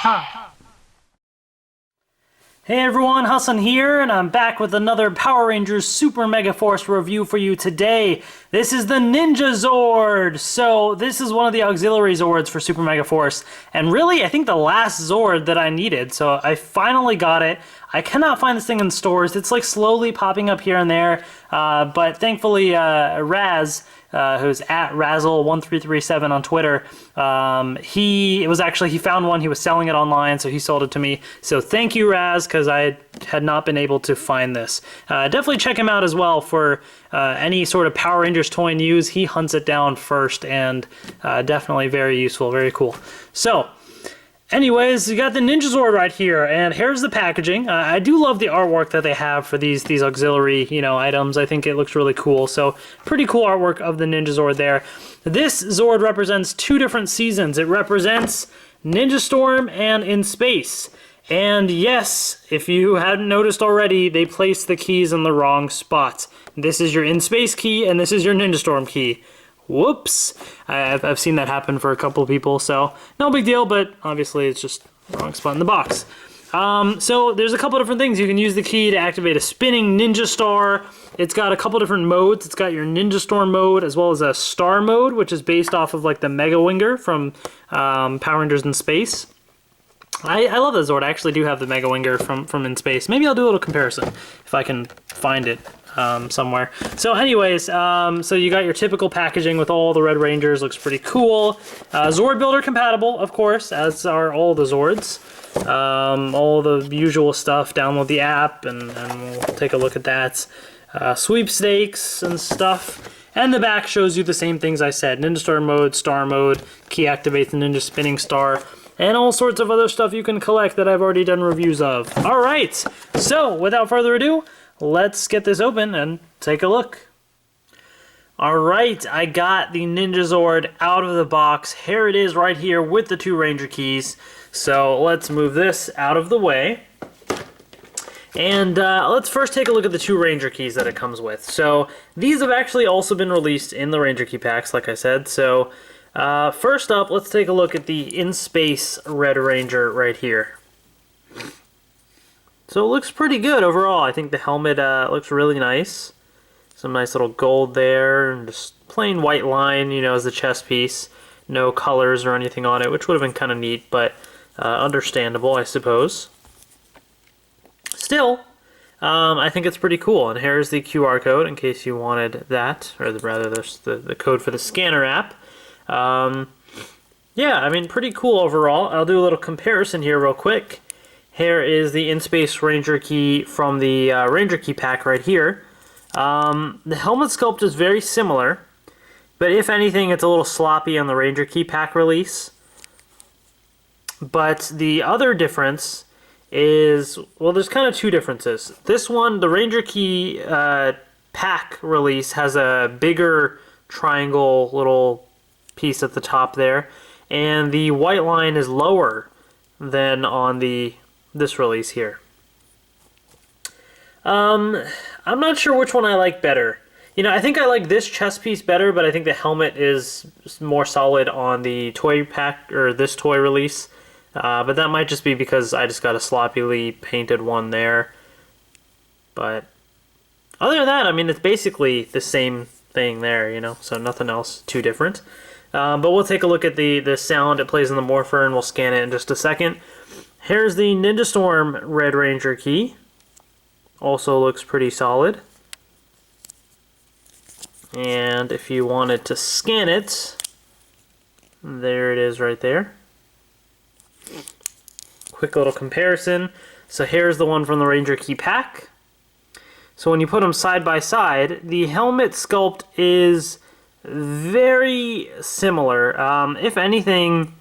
Hey everyone, Hassan here, and I'm back with another Power Rangers Super Megaforce review for you today. This is the Ninja Zord! So, this is one of the auxiliary Zords for Super Megaforce, and really, I think the last Zord that I needed, so I finally got it. I cannot find this thing in stores. It's like slowly popping up here and there, but thankfully, Raz, who's at Razzle1337 on Twitter, he found one, he was selling it online, so he sold it to me. So thank you, Raz, because I had not been able to find this. Definitely check him out as well for any sort of Power Rangers toy news. He hunts it down first, and definitely very useful, very cool. So, anyways, you got the Ninja Zord right here, and here's the packaging. I do love the artwork that they have for these auxiliary, items. I think it looks really cool. So, pretty cool artwork of the Ninja Zord there. This Zord represents two different seasons. It represents Ninja Storm and In Space. And yes, if you hadn't noticed already, they placed the keys in the wrong spot. This is your In Space key, and this is your Ninja Storm key. Whoops. I've seen that happen for a couple of people, so no big deal, but obviously it's just the wrong spot in the box. So there's a couple different things. You can use the key to activate a spinning ninja star. It's got a couple different modes. It's got your Ninja Storm mode as well as a star mode, which is based off of like the Mega Winger from Power Rangers in Space. I love the Zord. I actually do have the Mega Winger from In Space. Maybe I'll do a little comparison if I can find it somewhere. So anyways, so you got your typical packaging with all the Red Rangers. Looks pretty cool. Zord Builder compatible, of course, as are all the Zords. All the usual stuff. Download the app and we'll take a look at that. Sweepstakes and stuff. And the back shows you the same things I said. Ninja Storm mode, star mode, key activates the Ninja Spinning Star, and all sorts of other stuff you can collect that I've already done reviews of. Alright, so without further ado, let's get this open and take a look. Alright, I got the Ninja Zord out of the box. Here it is right here with the two Ranger keys. So let's move this out of the way. And let's first take a look at the two Ranger keys that it comes with. So these have actually also been released in the Ranger key packs, like I said. So first up, let's take a look at the In Space Red Ranger right here. So it looks pretty good overall. I think the helmet looks really nice. Some nice little gold there, and just plain white line, as the chest piece. No colors or anything on it, which would have been kind of neat, but understandable, I suppose. Still, I think it's pretty cool. And here's the QR code in case you wanted that, or rather, there's the code for the scanner app. Yeah, I mean, pretty cool overall. I'll do a little comparison here real quick. Here is the In Space Ranger key from the Ranger key pack right here. The helmet sculpt is very similar, but if anything, it's a little sloppy on the Ranger key pack release. But the other difference is, well, there's kind of two differences. This one, the Ranger key pack release has a bigger triangle little piece at the top there, and the white line is lower than on this release here. I'm not sure which one I like better. I think I like this chest piece better, but I think the helmet is more solid on the toy pack, or this toy release. But that might just be because I just got a sloppily painted one there. But other than that, I mean, it's basically the same thing there, so nothing else too different. But we'll take a look at the sound it plays in the Morpher, and we'll scan it in just a second. Here's the Ninja Storm Red Ranger key. Also looks pretty solid. And if you wanted to scan it, there it is right there. Quick little comparison. So here's the one from the Ranger key pack. So when you put them side by side, the helmet sculpt is very similar. If anything,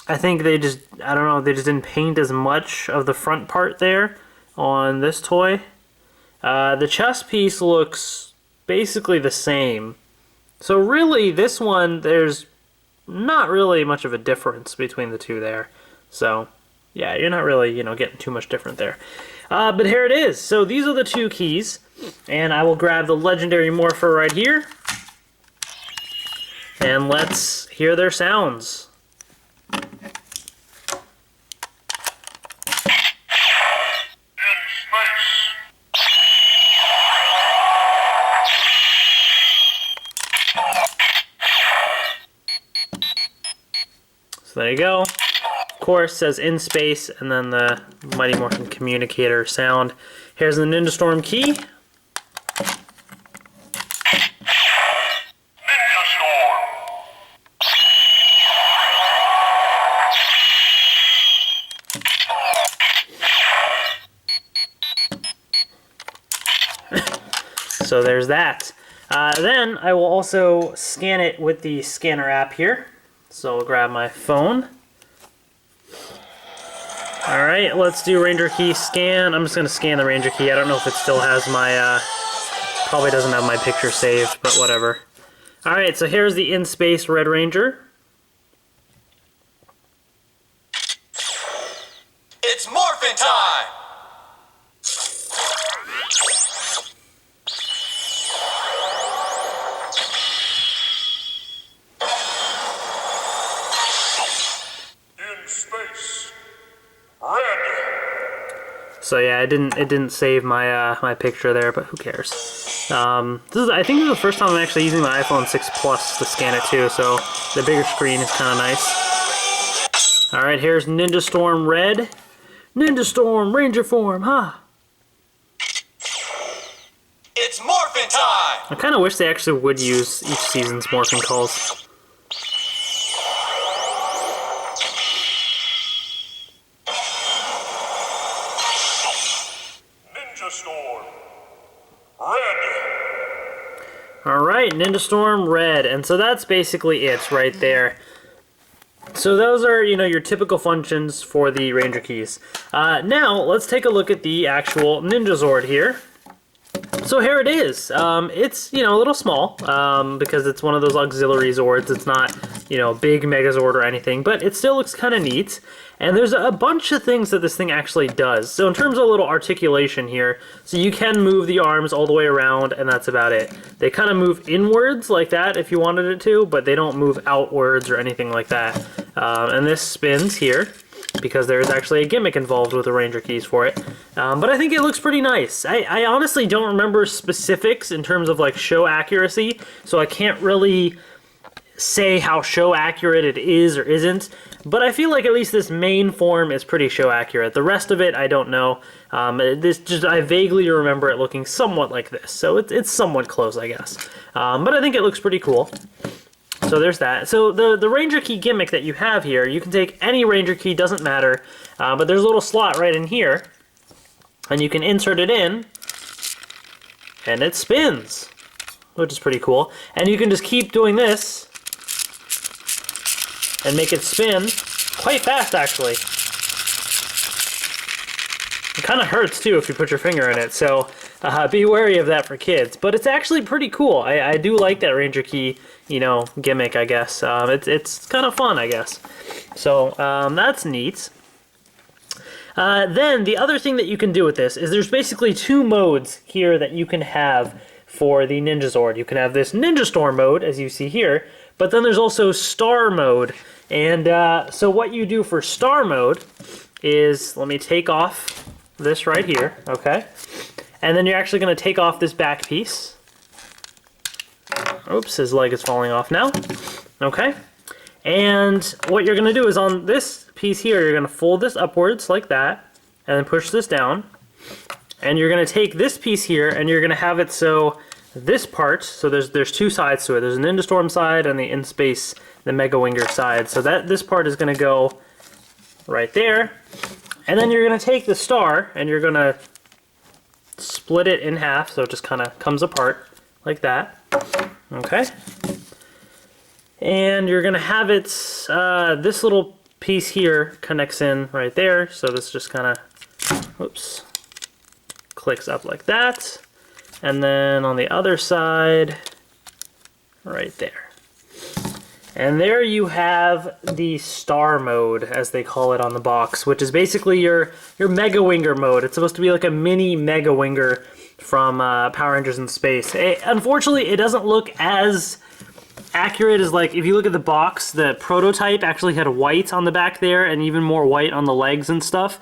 I think they just didn't paint as much of the front part there on this toy. The chest piece looks basically the same. So really, this one, there's not really much of a difference between the two there. So yeah, you're not really, getting too much different there. But here it is. So these are the two keys, and I will grab the Legendary Morpher right here, and let's hear their sounds. So there you go. Of course, says in space, and then the Mighty Morphin communicator sound. Here's the Ninja Storm key. Ninja Storm. So there's that. Then I will also scan it with the scanner app here. So I'll grab my phone. Alright, let's do Ranger Key scan. I'm just going to scan the Ranger Key. I don't know if it still has my, probably doesn't have my picture saved, but whatever. Alright, so here's the in-space Red Ranger. It's morphin' time! In space. Red. So yeah, it didn't save my my picture there, but who cares? I think this is the first time I'm actually using my iPhone 6 Plus to scan it too, so the bigger screen is kind of nice. Alright, here's Ninja Storm Red. Ninja Storm, Ranger form, ha! It's morphin' time! I kind of wish they actually would use each season's morphing calls. Ninja Storm. Red. Alright, Ninja Storm Red, and so that's basically it right there. So those are, you know, your typical functions for the Ranger keys. Now, let's take a look at the actual Ninja Zord here. So here it is. It's, you know, a little small, because it's one of those auxiliary Zords. It's not, you know, big Megazord or anything, but it still looks kind of neat. And there's a bunch of things that this thing actually does. So in terms of a little articulation here, so you can move the arms all the way around, and that's about it. They kind of move inwards like that if you wanted it to, but they don't move outwards or anything like that. And this spins here, because there's actually a gimmick involved with the Ranger keys for it. But I think it looks pretty nice. I honestly don't remember specifics in terms of like show accuracy, so I can't really say how show accurate it is or isn't, but I feel like at least this main form is pretty show accurate. The rest of it, I don't know. I vaguely remember it looking somewhat like this, so it's somewhat close, I guess. But I think it looks pretty cool. So there's that. So the Ranger Key gimmick that you have here, you can take any Ranger Key, doesn't matter, but there's a little slot right in here, and you can insert it in, and it spins, which is pretty cool. And you can just keep doing this, and make it spin quite fast, actually. It kind of hurts, too, if you put your finger in it, so be wary of that for kids. But it's actually pretty cool. I do like that Ranger Key, you know, gimmick, I guess. It's kind of fun, I guess. So that's neat. Then the other thing that you can do with this is there's basically two modes here that you can have for the Ninja Zord. You can have this Ninja Storm mode, as you see here, but then there's also Star mode. And so what you do for Star mode is, let me take off this right here, okay? And then you're actually going to take off this back piece. Oops, his leg is falling off now. Okay. And what you're going to do is on this piece here, you're going to fold this upwards like that, and then push this down. And you're going to take this piece here, and you're going to have it so this part, so there's two sides to it. There's an Ninja Storm side and the in space, the Mega Winger side. So this part is going to go right there. And then you're going to take the star, and you're going to split it in half, so it just kind of comes apart like that. Okay. And you're going to have it, this little piece here connects in right there, so this just kind of, oops, clicks up like that. And then on the other side, right there. And there you have the Star mode, as they call it on the box, which is basically your Mega Winger mode. It's supposed to be like a mini Mega Winger from Power Rangers in Space. Unfortunately, it doesn't look as accurate as, like, if you look at the box, the prototype actually had white on the back there and even more white on the legs and stuff.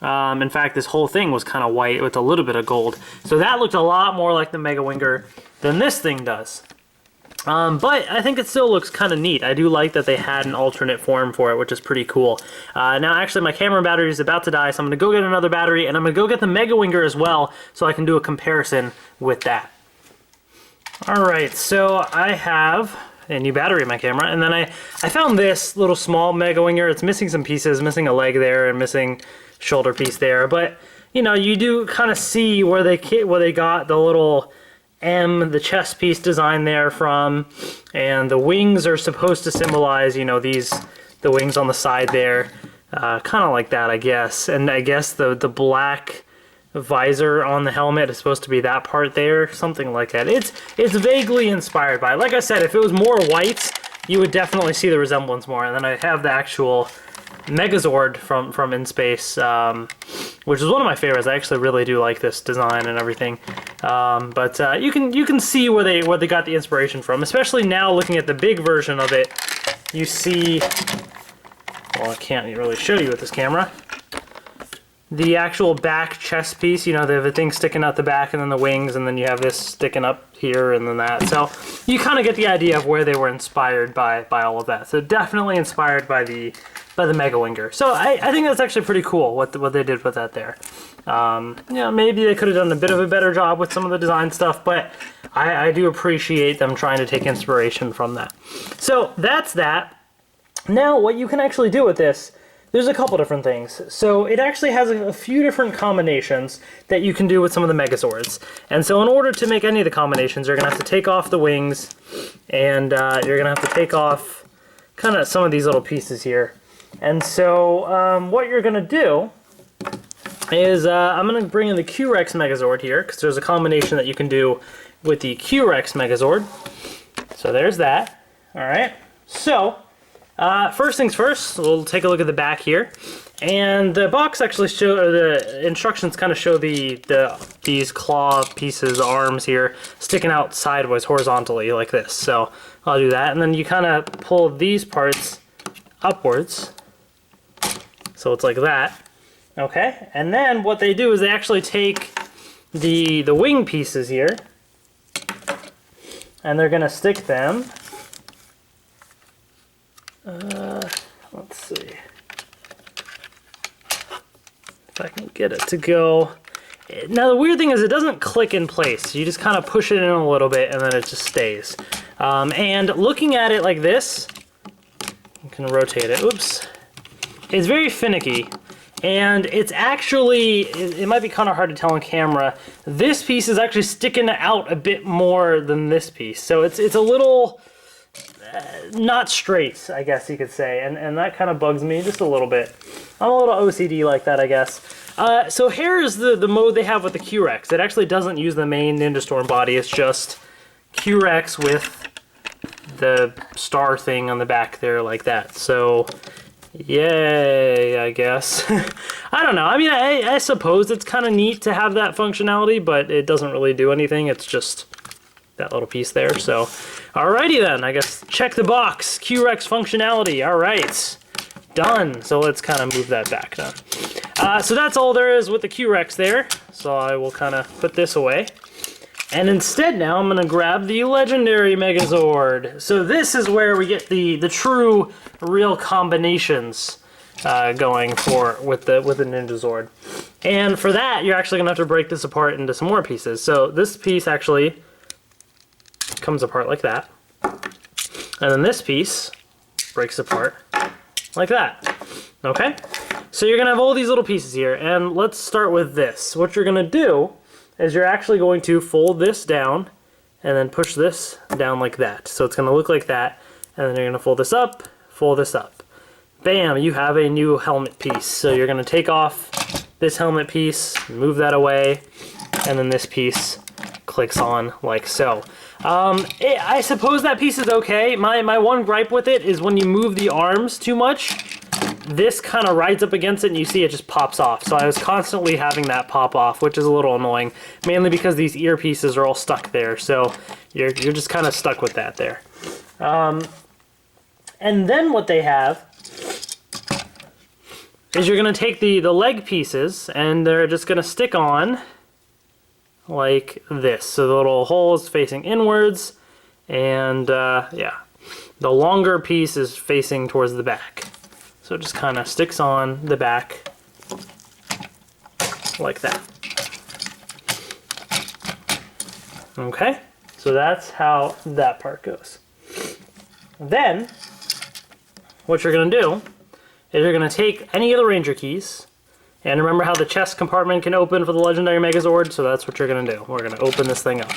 In fact, this whole thing was kind of white with a little bit of gold. So that looked a lot more like the Mega Winger than this thing does. But I think it still looks kind of neat. I do like that they had an alternate form for it, which is pretty cool. Now, actually, my camera battery is about to die, so I'm going to go get another battery, and I'm going to go get the Mega Winger as well, so I can do a comparison with that. Alright, so I have a new battery in my camera, and then I found this little small Mega Winger. It's missing some pieces, missing a leg there, and missing shoulder piece there, but, you know, you do kind of see where they got the little M, the chest piece design there from, and the wings are supposed to symbolize, you know, the wings on the side there, kind of like that, I guess. And I guess the black visor on the helmet is supposed to be that part there, something like that. It's vaguely inspired by it. Like I said, if it was more white, you would definitely see the resemblance more. And then I have the actual Megazord from In Space, which is one of my favorites. I actually really do like this design and everything. But you can see where they got the inspiration from, especially now looking at the big version of it. You see, well, I can't really show you with this camera, the actual back chest piece. You know, they have the thing sticking out the back, and then the wings, and then you have this sticking up here, and then that. So you kind of get the idea of where they were inspired by all of that. So definitely inspired by the Mega Winger. So I think that's actually pretty cool what they did with that there. You know, maybe they could have done a bit of a better job with some of the design stuff, but I do appreciate them trying to take inspiration from that. So that's that. Now, what you can actually do with this, there's a couple different things. So it actually has a few different combinations that you can do with some of the Megazords. And so in order to make any of the combinations, you're going to have to take off the wings, and you're going to have to take off kind of some of these little pieces here. And so what you're going to do is I'm going to bring in the Q-Rex Megazord here, because there's a combination that you can do with the Q-Rex Megazord. So there's that. All right. So first things first, we'll take a look at the back here. And the box actually the instructions kind of show these claw pieces, arms here, sticking out sideways horizontally like this. So I'll do that. And then you kind of pull these parts upwards. So it's like that. Okay, and then what they do is they actually take the wing pieces here, and they're gonna stick them. Let's see if I can get it to go. Now the weird thing is it doesn't click in place. You just kind of push it in a little bit, and then it just stays. And looking at it like this, you can rotate it. Oops. It's very finicky. And it's actually, it might be kind of hard to tell on camera, this piece is actually sticking out a bit more than this piece. So it's a little not straight, I guess you could say. And that kind of bugs me just a little bit. I'm a little OCD like that, I guess. So here's the mode they have with the Q-Rex. It actually doesn't use the main Ninja Storm body. It's just Q-Rex with the star thing on the back there like that. So yay, I guess. I don't know. I mean, I suppose it's kind of neat to have that functionality, but it doesn't really do anything. It's just that little piece there. So, alrighty then. I guess check the box. Q-Rex functionality. All right. Done. So let's kind of move that back now. So that's all there is with the Q-Rex there. So I will kind of put this away. And instead now I'm going to grab the Legendary Megazord. So this is where we get the true, real combinations going with the Ninja Zord. And for that, you're actually going to have to break this apart into some more pieces. So this piece actually comes apart like that. And then this piece breaks apart like that. Okay? So you're going to have all these little pieces here. And let's start with this. What you're going to do is you're actually going to fold this down and then push this down like that. So it's going to look like that, and then you're going to fold this up, fold this up. Bam, you have a new helmet piece. So you're going to take off this helmet piece, move that away, and then this piece clicks on like so. I suppose that piece is okay. My one gripe with it is when you move the arms too much, this kind of rides up against it and you see it just pops off. So I was constantly having that pop off, which is a little annoying, mainly because these earpieces are all stuck there. So you're just kind of stuck with that there. And then what they have is you're going to take the leg pieces and they're just going to stick on like this. So the little hole is facing inwards, And yeah, the longer piece is facing towards the back. So it just kind of sticks on the back like that. Okay, so that's how that part goes. Then, what you're going to do is you're going to take any of the Ranger keys, and remember how the chest compartment can open for the Legendary Megazord? So that's what you're going to do. We're going to open this thing up.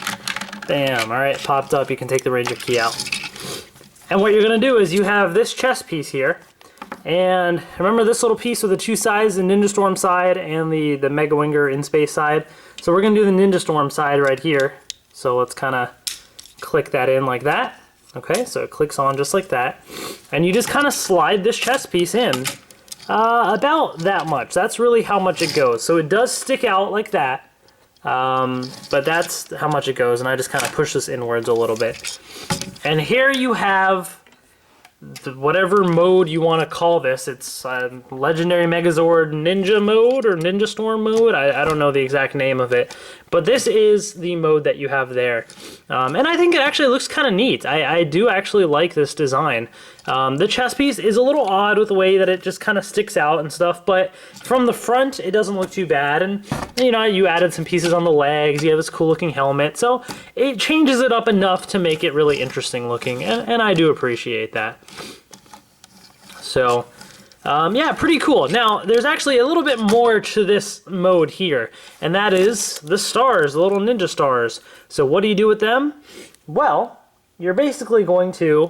Bam, alright, popped up, you can take the Ranger key out. And what you're going to do is you have this chest piece here, and remember this little piece with the two sides, the Ninja Storm side and the Mega Winger in space side? So we're going to do the Ninja Storm side right here. So let's kind of click that in like that. Okay, so it clicks on just like that. And you just kind of slide this chest piece in about that much. That's really how much it goes. So it does stick out like that, but that's how much it goes. And I just kind of push this inwards a little bit. And here you have whatever mode you want to call this. It's Legendary Megazord Ninja mode or Ninja Storm mode. I don't know the exact name of it, but this is the mode that you have there. And I think it actually looks kind of neat. I do actually like this design. The chest piece is a little odd with the way that it just kind of sticks out and stuff, but from the front it doesn't look too bad. And you know, you added some pieces on the legs, you have this cool looking helmet, so it changes it up enough to make it really interesting looking, and I do appreciate that. So yeah, pretty cool. Now there's actually a little bit more to this mode here, and that is the stars, the little ninja stars. So what do you do with them? Well, you're basically going to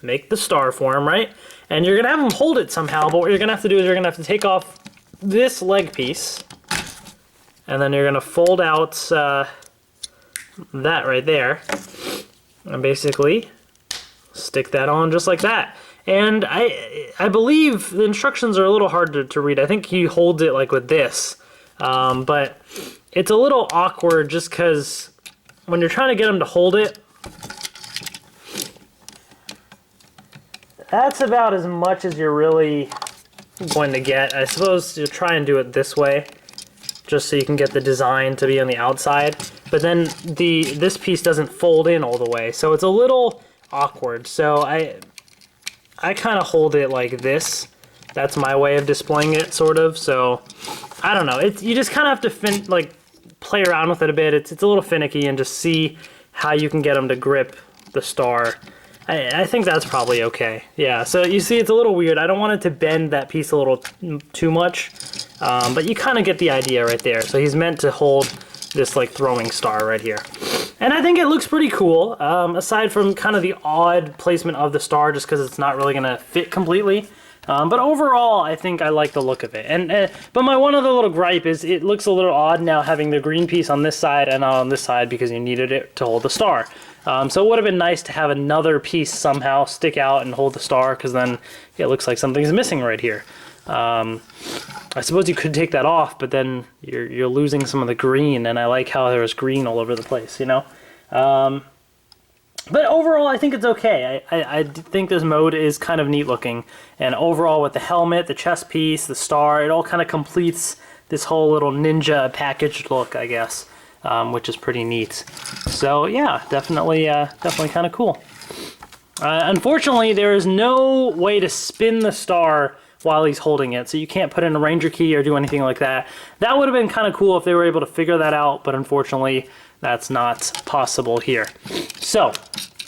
make the star form, right? And you're gonna have them hold it somehow, but what you're gonna have to do is you're gonna have to take off this leg piece, and then you're gonna fold out that right there, and basically stick that on just like that. And I believe the instructions are a little hard to read. I think he holds it like with this, but it's a little awkward just because when you're trying to get him to hold it, that's about as much as you're really going to get. I suppose you'll try and do it this way, just so you can get the design to be on the outside. But then this piece doesn't fold in all the way, so it's a little awkward. So I kind of hold it like this. That's my way of displaying it, sort of. So I don't know. You just kind of have to play around with it a bit. It's a little finicky, and just see how you can get them to grip the star. I think that's probably okay. Yeah, so you see it's a little weird. I don't want it to bend that piece a little too much, but you kind of get the idea right there. So he's meant to hold this like throwing star right here. And I think it looks pretty cool, aside from kind of the odd placement of the star, just because it's not really going to fit completely. But overall, I think I like the look of it. But my one other little gripe is it looks a little odd now having the green piece on this side and not on this side, because you needed it to hold the star. So it would have been nice to have another piece somehow stick out and hold the star, because then it looks like something's missing right here. I suppose you could take that off, but then you're losing some of the green, and I like how there was green all over the place, you know? But overall, I think it's okay. I think this mode is kind of neat looking, and overall with the helmet, the chest piece, the star, it all kind of completes this whole little ninja packaged look, I guess, which is pretty neat. So yeah, definitely kind of cool. Unfortunately, there is no way to spin the star while he's holding it, so you can't put in a Ranger key or do anything like that. That would have been kind of cool if they were able to figure that out, but unfortunately that's not possible here. So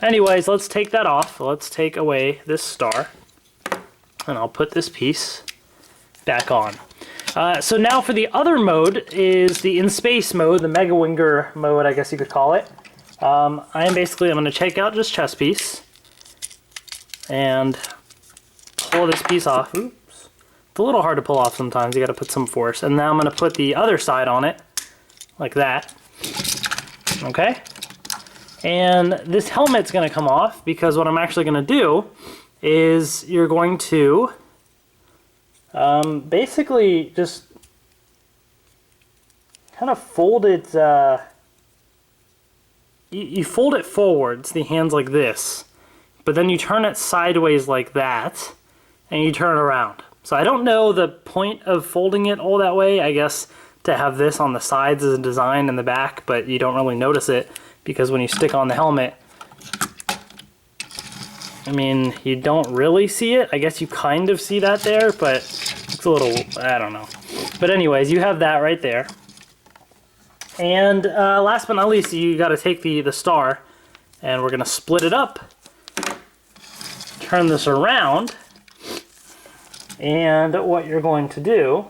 anyways, let's take that off. Let's take away this star, and I'll put this piece back on. So now for the other mode is the in space mode, the Mega Winger mode, I guess you could call it. I'm going to take out this chest piece and pull this piece off. Oops. It's a little hard to pull off sometimes. You got to put some force. And now I'm going to put the other side on it, like that. Okay. And this helmet's going to come off, because what I'm actually going to do is you're going to basically just kind of fold it. You fold it forwards, the hands like this, but then you turn it sideways like that, and you turn it around. So I don't know the point of folding it all that way. I guess to have this on the sides as a design in the back, but you don't really notice it, because when you stick on the helmet, I mean, you don't really see it. I guess you kind of see that there, but it's a little, I don't know. But anyways, you have that right there. And last but not least, you got to take the star, and we're going to split it up. Turn this around. And what you're going to do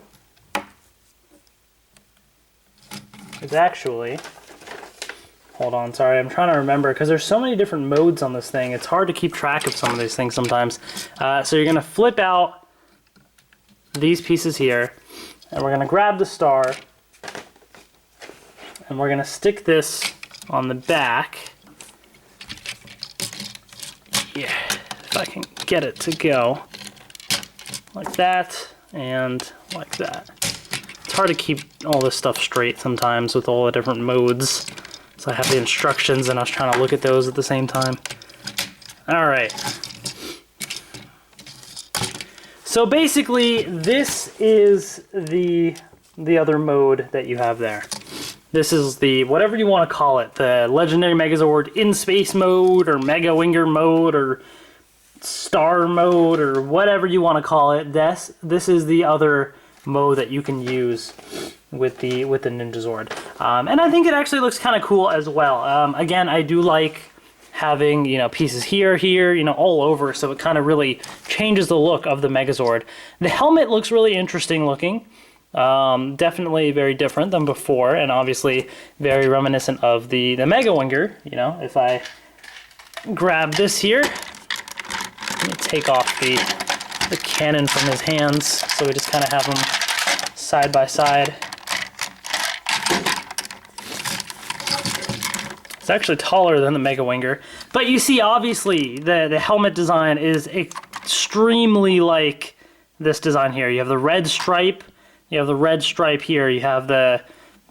is actually, hold on, sorry, I'm trying to remember because there's so many different modes on this thing. It's hard to keep track of some of these things sometimes. So you're going to flip out these pieces here, and we're going to grab the star, and we're going to stick this on the back. Yeah, if I can get it to go. Like that, and like that. It's hard to keep all this stuff straight sometimes with all the different modes. So I have the instructions and I was trying to look at those at the same time. Alright. So basically, this is the other mode that you have there. This is the, whatever you want to call it, the Legendary Megazord in space mode, or Mega Winger mode, or star mode, or whatever you want to call it. This is the other mode that you can use with the Ninja Zord, and I think it actually looks kind of cool as well. Again, I do like having, you know, pieces here, you know, all over, so it kind of really changes the look of the Megazord. The helmet looks really interesting looking. Definitely very different than before, and obviously very reminiscent of the Mega Winger. You know, if I grab this here. Let me take off the cannon from his hands, so we just kind of have them side by side. It's actually taller than the Mega Winger. But you see, obviously, the helmet design is extremely like this design here. You have the red stripe, you have the red stripe here, you have the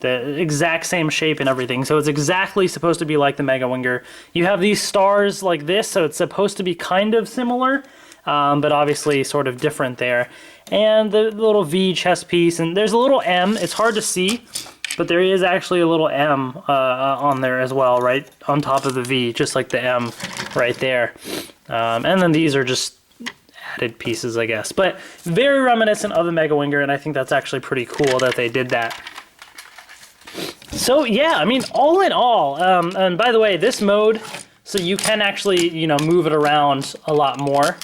exact same shape and everything, so it's exactly supposed to be like the Mega Winger. You have these stars like this, so it's supposed to be kind of similar, but obviously sort of different there. And the little V chest piece, and there's a little M. It's hard to see, but there is actually a little M on there as well, right on top of the V, just like the M right there. And then these are just added pieces, I guess, but very reminiscent of the Mega Winger, and I think that's actually pretty cool that they did that. So yeah, I mean, all in all, and by the way, this mode, so you can actually, you know, move it around a lot more.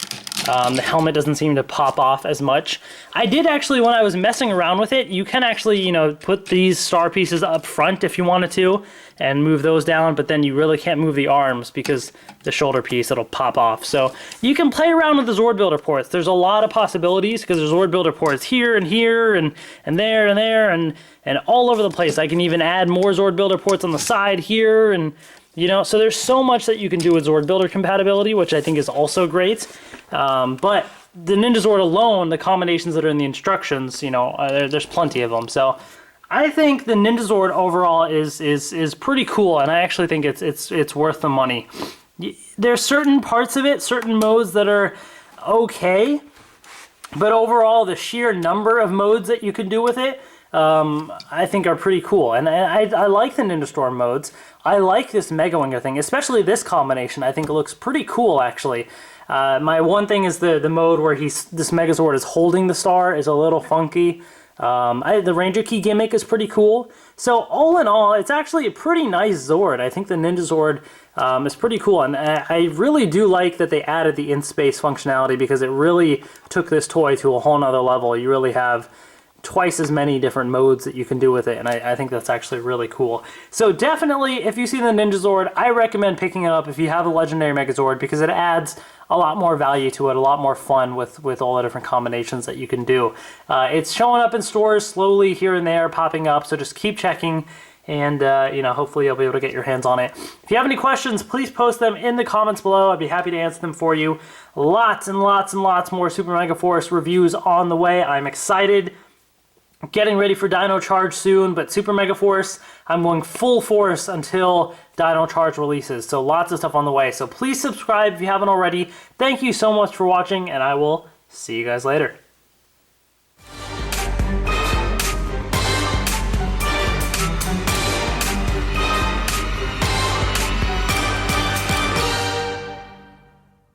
The helmet doesn't seem to pop off as much. I did actually, when I was messing around with it, you can actually, you know, put these star pieces up front if you wanted to, and move those down, but then you really can't move the arms because the shoulder piece, it'll pop off. So you can play around with the Zord Builder ports. There's a lot of possibilities because there's Zord Builder ports here and here and there and there and all over the place. I can even add more Zord Builder ports on the side here, and you know, so there's so much that you can do with Zord Builder compatibility, which I think is also great. But the Ninja Zord alone, the combinations that are in the instructions, you know, there's plenty of them. So I think the Ninja Zord overall is pretty cool, and I actually think it's worth the money. There's certain parts of it, certain modes that are okay, but overall the sheer number of modes that you can do with it, I think are pretty cool. And I like the Ninja Storm modes. I like this Mega Winger thing, especially this combination. I think it looks pretty cool, actually. My one thing is the mode where this Megazord is holding the star is a little funky. The Ranger Key gimmick is pretty cool. So all in all, it's actually a pretty nice Zord. I think the Ninja Zord is pretty cool, and I really do like that they added the in-space functionality, because it really took this toy to a whole nother level. You really have twice as many different modes that you can do with it, and I think that's actually really cool. So definitely, if you see the Ninja Zord, I recommend picking it up if you have a Legendary Megazord, because it adds a lot more value to it, a lot more fun with all the different combinations that you can do. It's showing up in stores slowly here and there, popping up, so just keep checking, and you know, hopefully you'll be able to get your hands on it. If you have any questions, please post them in the comments below. I'd be happy to answer them for you. Lots and lots and lots more Super Megaforce reviews on the way. I'm excited. Getting ready for Dino Charge soon, but Super Megaforce, I'm going full force until Dino Charge releases. So lots of stuff on the way. So please subscribe if you haven't already. Thank you so much for watching, and I will see you guys later.